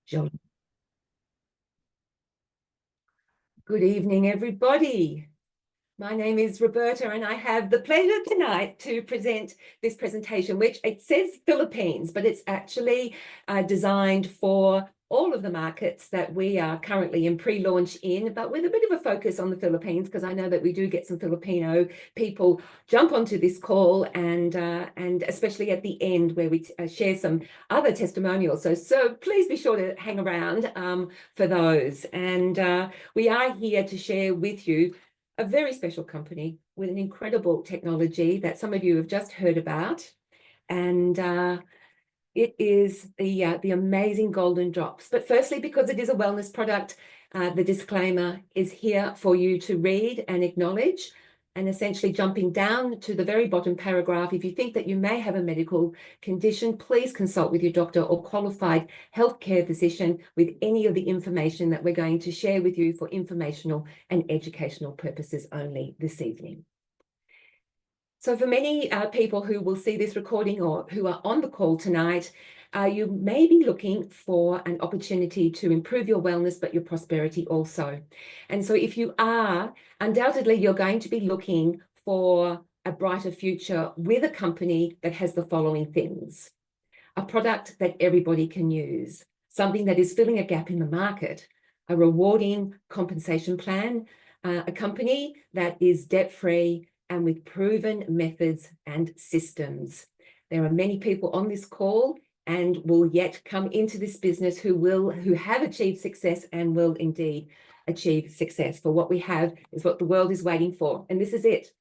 Good evening, everybody. My name is Roberta, and I have the pleasure tonight to present this presentation, which it says Philippines, but it's actually designed for all of the markets that we are currently in pre-launch in, but with a bit of a focus on the Philippines, because I know that we do get some Filipino people jump onto this call, and especially at the end where we share some other testimonials. So please be sure to hang around for those. And we are here to share with you a very special company with an incredible technology that some of you have just heard about. And it is the amazing Golden Drops. But firstly, because it is a wellness product, the disclaimer is here for you to read and acknowledge. And essentially jumping down to the very bottom paragraph, if you think that you may have a medical condition, please consult with your doctor or qualified healthcare physician with any of the information that we're going to share with you for informational and educational purposes only this evening. So for many people who will see this recording or who are on the call tonight, you may be looking for an opportunity to improve your wellness, but your prosperity also. And so if you are, undoubtedly, you're going to be looking for a brighter future with a company that has the following things: a product that everybody can use, something that is filling a gap in the market, a rewarding compensation plan, a company that is debt-free and with proven methods and systems. There are many people on this call and will yet come into this business who have achieved success and will indeed achieve success. For what we have is what the world is waiting for, and this is it.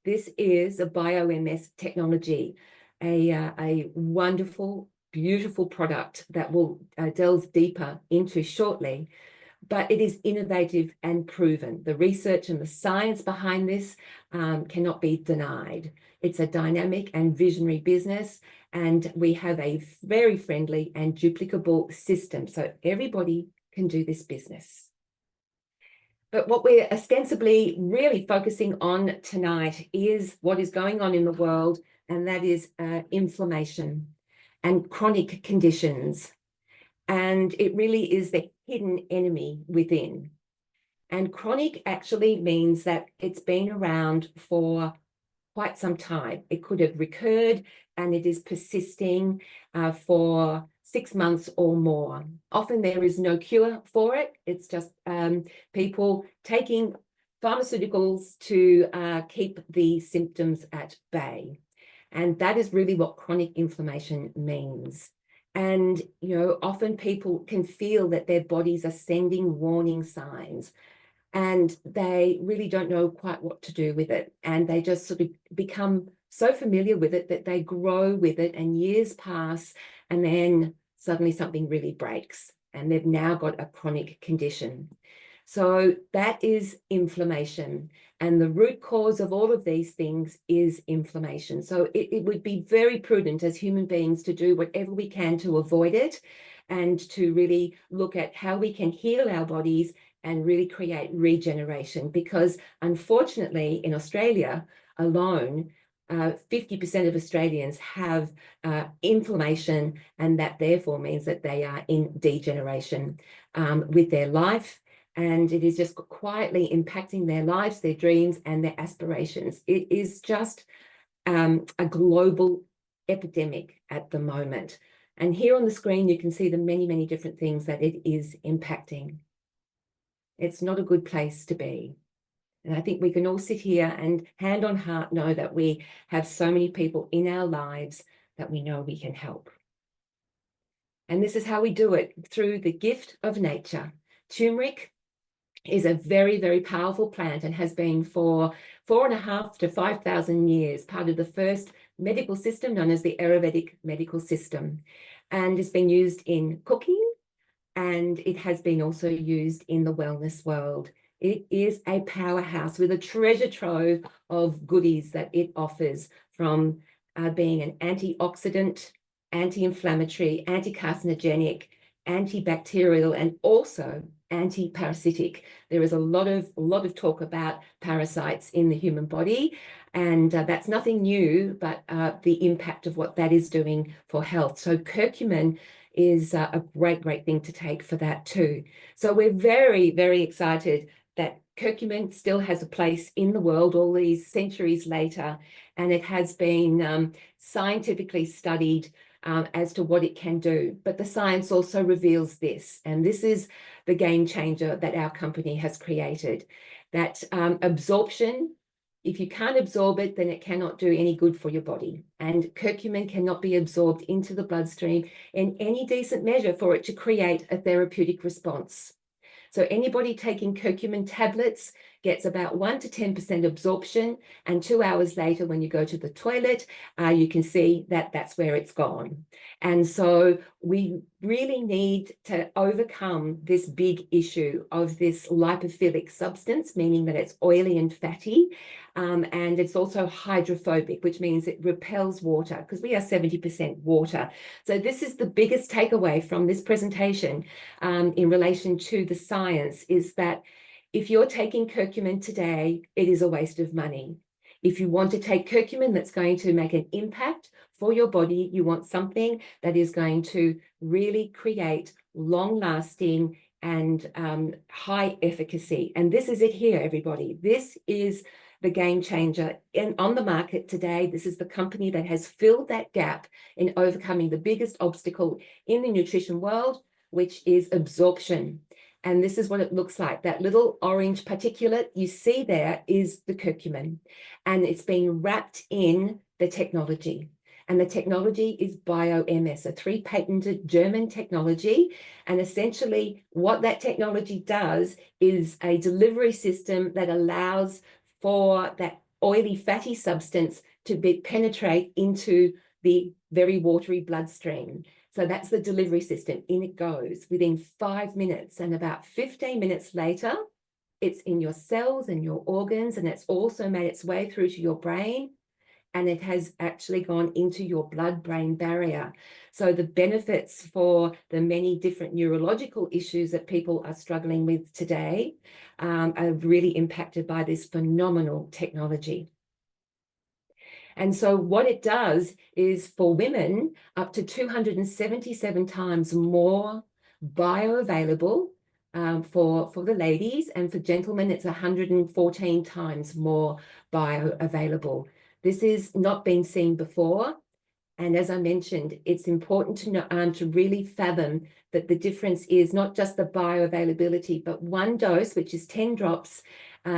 This is a BioMS technology, a wonderful, beautiful product that we'll delve deeper into shortly. But it is innovative and proven. The research and the science behind this cannot be denied. It's a dynamic and visionary business, and we have a very friendly and duplicable system, so everybody can do this business. But what we're ostensibly really focusing on tonight is what is going on in the world, and that is inflammation and chronic conditions. And it really is the hidden enemy within. And chronic actually means that it's been around for quite some time. It could have recurred and it is persisting for 6 months or more. Often there is no cure for it. It's just people taking pharmaceuticals to keep the symptoms at bay. And that is really what chronic inflammation means. And, often people can feel that their bodies are sending warning signs and they really don't know quite what to do with it. And they just sort of become so familiar with it that they grow with it, and years pass, and then suddenly something really breaks and they've now got a chronic condition. So that is inflammation. And the root cause of all of these things is inflammation. So it would be very prudent as human beings to do whatever we can to avoid it, and to really look at how we can heal our bodies and really create regeneration. Because unfortunately, in Australia alone, 50% of Australians have inflammation, and that therefore means that they are in degeneration with their life. And it is just quietly impacting their lives, their dreams, and their aspirations. It is just a global epidemic at the moment. And here on the screen, you can see the many, many different things that it is impacting. It's not a good place to be. And I think we can all sit here and hand on heart know that we have so many people in our lives that we know we can help. And this is how we do it, through the gift of nature. Turmeric is a very, very powerful plant and has been for 4,500 to 5,000 years, part of the first medical system known as the Ayurvedic medical system. And it's been used in cooking, and it has been also used in the wellness world. It is a powerhouse with a treasure trove of goodies that it offers, from being an antioxidant, anti-inflammatory, anti-carcinogenic, antibacterial, and also anti-parasitic. There is a lot of talk about parasites in the human body, and that's nothing new, but the impact of what that is doing for health. So curcumin is a great thing to take for that too. So we're very excited that curcumin still has a place in the world all these centuries later, and it has been scientifically studied as to what it can do. But the science also reveals this, and this is the game changer that our company has created, that absorption, if you can't absorb it, then it cannot do any good for your body. And curcumin cannot be absorbed into the bloodstream in any decent measure for it to create a therapeutic response. So anybody taking curcumin tablets gets about 1 to 10% absorption, and 2 hours later, when you go to the toilet, you can see that that's where it's gone. And so we really need to overcome this big issue of this lipophilic substance, meaning that it's oily and fatty, and it's also hydrophobic, which means it repels water, because we are 70% water. So this is the biggest takeaway from this presentation in relation to the science, is that if you're taking curcumin today, it is a waste of money. If you want to take curcumin that's going to make an impact for your body, you want something that is going to really create long-lasting and high efficacy. And this is it here, everybody. This is the game changer on the market today. This is the company that has filled that gap in overcoming the biggest obstacle in the nutrition world, which is absorption. And this is what it looks like. That little orange particulate you see there is the curcumin, and it's being wrapped in the technology. And the technology is BioMS, a 3-patented German technology. And essentially what that technology does is a delivery system that allows for that oily fatty substance to penetrate into the very watery bloodstream. So that's the delivery system. In it goes within 5 minutes, and about 15 minutes later, it's in your cells and your organs, and it's also made its way through to your brain, and it has actually gone into your blood-brain barrier. So the benefits for the many different neurological issues that people are struggling with today are really impacted by this phenomenal technology. And so what it does is, for women, up to 277 times more bioavailable for the ladies, and for gentlemen, it's 114 times more bioavailable. This is not been seen before. And as I mentioned, it's important to know, to really fathom that the difference is not just the bioavailability, but one dose, which is 10 drops,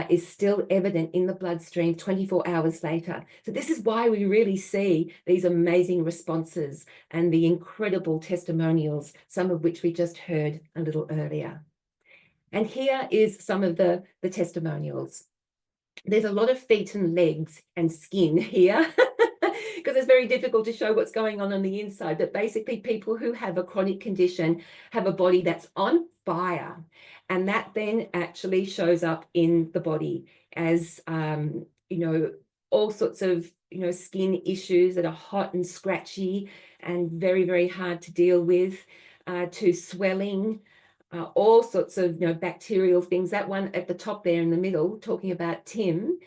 is still evident in the bloodstream 24 hours later. So this is why we really see these amazing responses and the incredible testimonials, some of which we just heard a little earlier. And here is some of the testimonials. There's a lot of feet and legs and skin here because it's very difficult to show what's going on the inside. But basically, people who have a chronic condition have a body that's on fire, and that then actually shows up in the body as all sorts of skin issues that are hot and scratchy and very hard to deal with, to swelling. All sorts of bacterial things. That one at the top there in the middle, talking about Tim,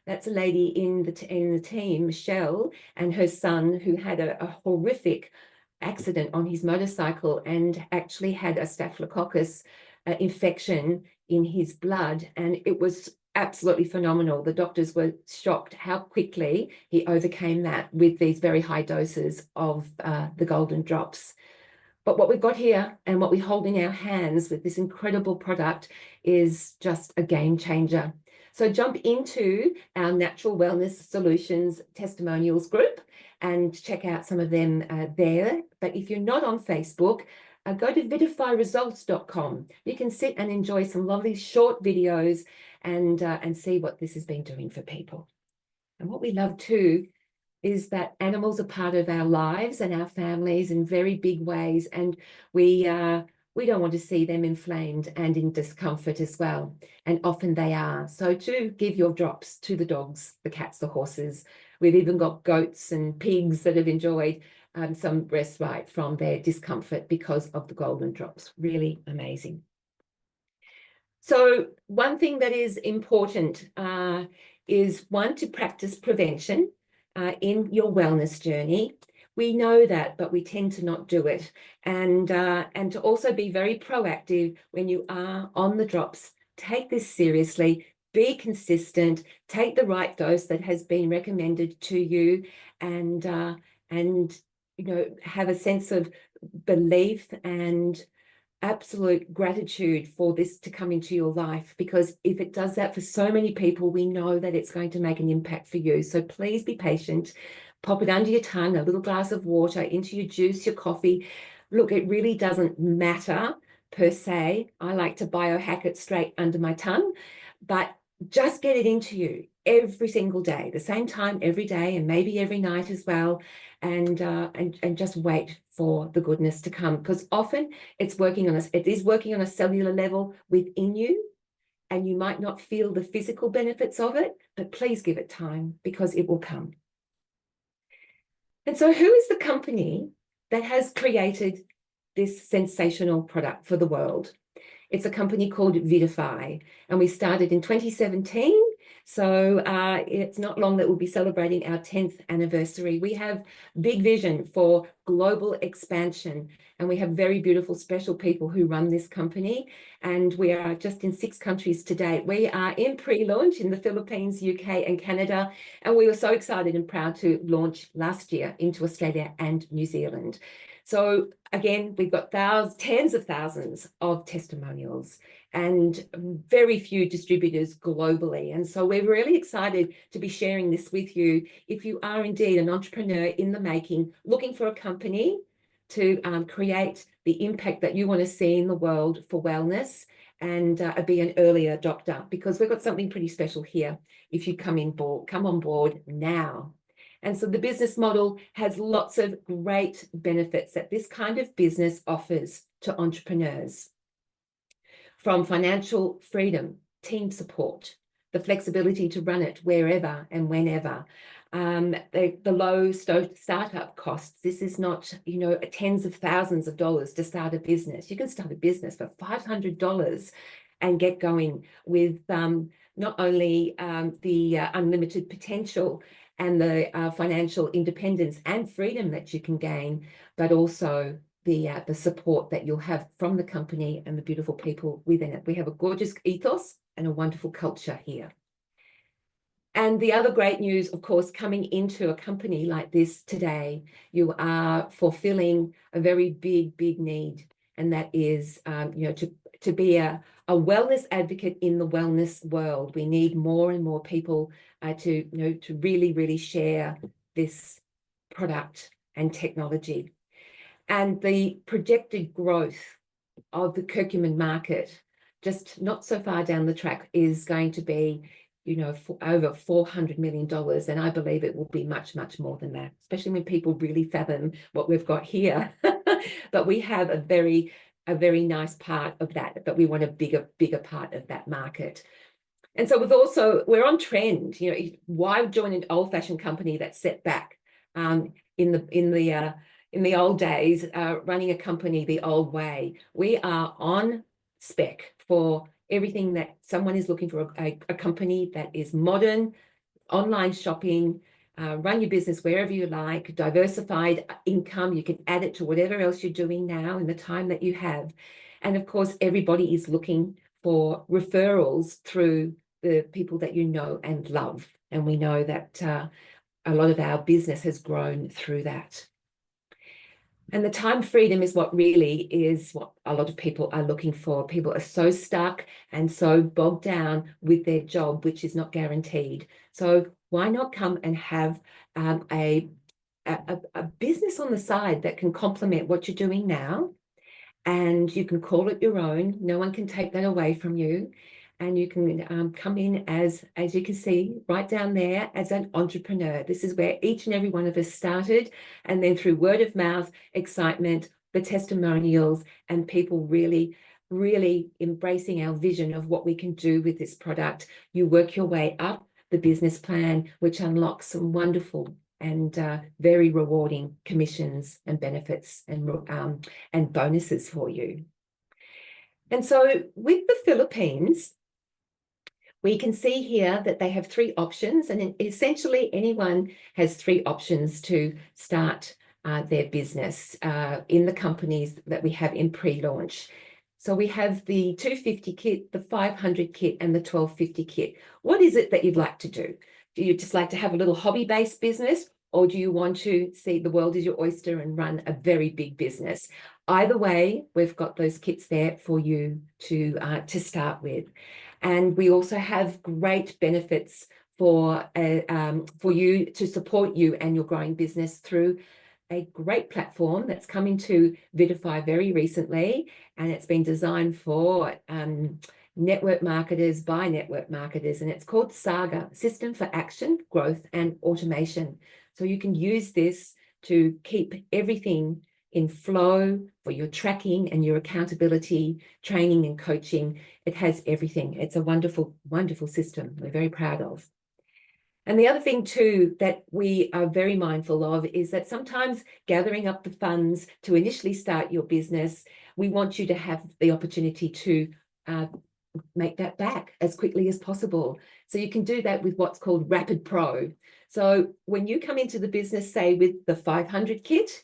that's a lady in the team, Michelle, and her son, who had a horrific accident on his motorcycle and actually had a staphylococcus infection in his blood, and it was absolutely phenomenal. The doctors were shocked how quickly he overcame that with these very high doses of the golden drops. But what we've got here and what we hold in our hands with this incredible product is just a game changer. So jump into our Natural Wellness Solutions testimonials group and check out some of them there. But if you're not on Facebook, go to vidifyresults.com. You can sit and enjoy some lovely short videos and see what this has been doing for people. And what we love too is that animals are part of our lives and our families in very big ways, and we don't want to see them inflamed and in discomfort as well, and often they are. So to give your drops to the dogs, the cats, the horses. We've even got goats and pigs that have enjoyed some respite from their discomfort because of the golden drops. Really amazing. So one thing that is important is, one, to practice prevention in your wellness journey. We know that, but we tend to not do it. And to also be very proactive when you are on the drops. Take this seriously, be consistent, take the right dose that has been recommended to you, and have a sense of belief and absolute gratitude for this to come into your life, because if it does that for so many people, we know that it's going to make an impact for you. So please be patient, pop it under your tongue, a little glass of water, into your juice, your coffee. Look, it really doesn't matter per se. I like to biohack it straight under my tongue, but just get it into you every single day, the same time every day, and maybe every night as well. And just wait for the goodness to come, because often it is working on a cellular level within you, and you might not feel the physical benefits of it, but please give it time, because it will come. And so who is the company that has created this sensational product for the world? It's a company called Vidify, and we started in 2017. So it's not long that we'll be celebrating our 10th anniversary. We have big vision for global expansion, and we have very beautiful, special people who run this company. And we are just in 6 countries today. We are in pre-launch in the Philippines, UK, and Canada. And we were so excited and proud to launch last year into Australia and New Zealand. So again, we've got tens of thousands of testimonials and very few distributors globally. And so we're really excited to be sharing this with you. If you are indeed an entrepreneur in the making, looking for a company to create the impact that you want to see in the world for wellness, and be an early adopter, because we've got something pretty special here if you come on board now. And so the business model has lots of great benefits that this kind of business offers to entrepreneurs, from financial freedom, team support, the flexibility to run it wherever and whenever, the low startup costs. This is not, tens of thousands of dollars to start a business. You can start a business for $500 and get going with not only the unlimited potential and the financial independence and freedom that you can gain, but also the support that you'll have from the company and the beautiful people within it. We have a gorgeous ethos and a wonderful culture here. And the other great news, of course, coming into a company like this today, you are fulfilling a very big need, and that is, to be a wellness advocate in the wellness world. We need more and more people to really share this product and technology. And the projected growth of the curcumin market, just not so far down the track, is going to be, over $400 million. And I believe it will be much more than that, especially when people really fathom what we've got here. But we have a very nice part of that, but we want a bigger part of that market. And so we're on trend. Why join an old-fashioned company that's set back in the old days, running a company the old way? We are on spec for everything that someone is looking for, a company that is modern, online shopping, run your business wherever you like, diversified income. You can add it to whatever else you're doing now in the time that you have. And of course, everybody is looking for referrals through the people that you know and love. And we know that a lot of our business has grown through that. And the time freedom is what a lot of people are looking for. People are so stuck and so bogged down with their job, which is not guaranteed. So why not come and have a business on the side that can complement what you're doing now, and you can call it your own. No one can take that away from you. And you can come in as you can see right down there, as an entrepreneur. This is where each and every one of us started. And then through word of mouth, excitement, the testimonials, and people really embracing our vision of what we can do with this product, you work your way up the business plan, which unlocks some wonderful and very rewarding commissions and benefits and bonuses for you. And so with the Philippines, we can see here that they have 3 options, and essentially anyone has 3 options to start their business in the companies that we have in pre-launch. So we have the 250 kit, the 500 kit, and the 1250 kit. What is it that you'd like to do? Do you just like to have a little hobby-based business, or do you want to see the world as your oyster and run a very big business? Either way, we've got those kits there for you to start with. And we also have great benefits for you to support you and your growing business through a great platform that's come into Vidify very recently, and it's been designed for network marketers by network marketers, and it's called Saga, System for Action, Growth and Automation. So you can use this to keep everything in flow for your tracking and your accountability, training and coaching. It has everything. It's a wonderful, wonderful system we're very proud of. And the other thing too that we are very mindful of is that sometimes gathering up the funds to initially start your business, we want you to have the opportunity to make that back as quickly as possible. So you can do that with what's called Rapid Pro. So when you come into the business, say with the 500 kit,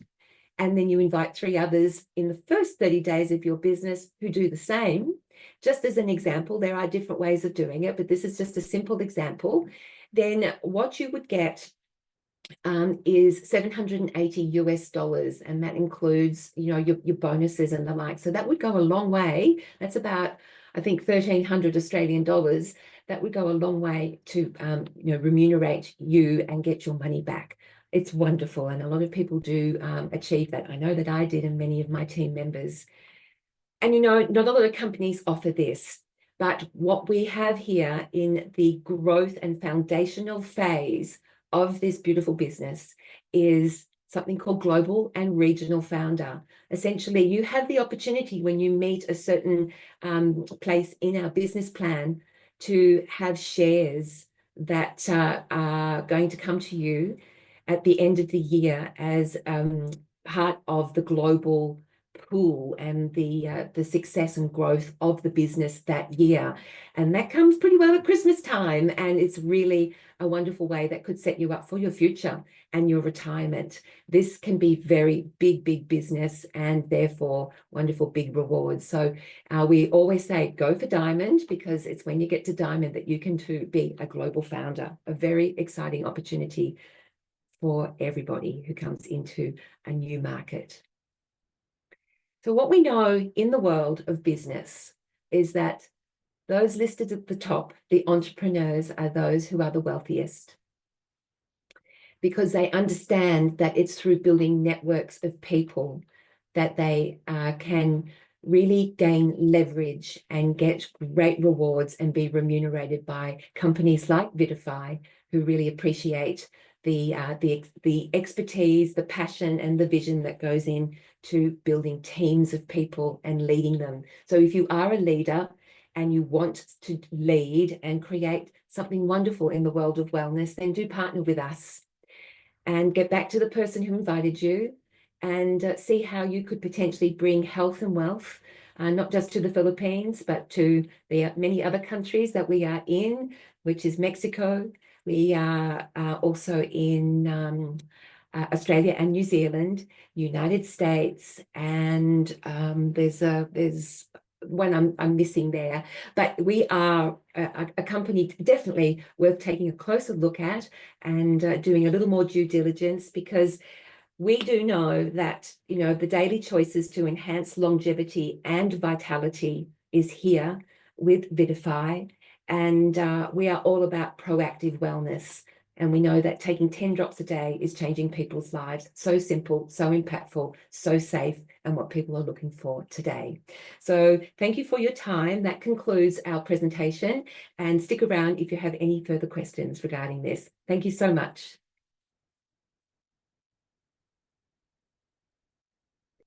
and then you invite 3 others in the first 30 days of your business who do the same, just as an example, there are different ways of doing it, but this is just a simple example. Then what you would get is $780 US, and that includes, you know, your bonuses and the like. So that would go a long way. That's about, I think, 1,300 Australian dollars. That would go a long way to, you know, remunerate you and get your money back. It's wonderful, and a lot of people do achieve that. I know that I did, and many of my team members. And you know, not a lot of companies offer this. But what we have here in the growth and foundational phase of this beautiful business is something called Global and Regional Founder. Essentially, you have the opportunity when you meet a certain place in our business plan to have shares that are going to come to you at the end of the year as part of the global pool and the success and growth of the business that year. And that comes pretty well at Christmas time, and it's really a wonderful way that could set you up for your future and your retirement. This can be very big business, and therefore wonderful big rewards. So we always say go for diamond, because it's when you get to diamond that you can be a global founder. A very exciting opportunity for everybody who comes into a new market. So what we know in the world of business is that those listed at the top, the entrepreneurs, are those who are the wealthiest, because they understand that it's through building networks of people that they can really gain leverage and get great rewards and be remunerated by companies like Vidify, who really appreciate the expertise, the passion, and the vision that goes in to building teams of people and leading them. So if you are a leader and you want to lead and create something wonderful in the world of wellness, then do partner with us and get back to the person who invited you, and see how you could potentially bring health and wealth, not just to the Philippines, but to the many other countries that we are in, which is Mexico. We are also in Australia and New Zealand, United States, and there's one I'm missing there. But we are a company definitely worth taking a closer look at and doing a little more due diligence, because we do know that, you know, the daily choices to enhance longevity and vitality is here with Vidify. And we are all about proactive wellness. And we know that taking 10 drops a day is changing people's lives. So simple, so impactful, so safe, and what people are looking for today. So thank you for your time. That concludes our presentation. And stick around if you have any further questions regarding this. Thank you so much.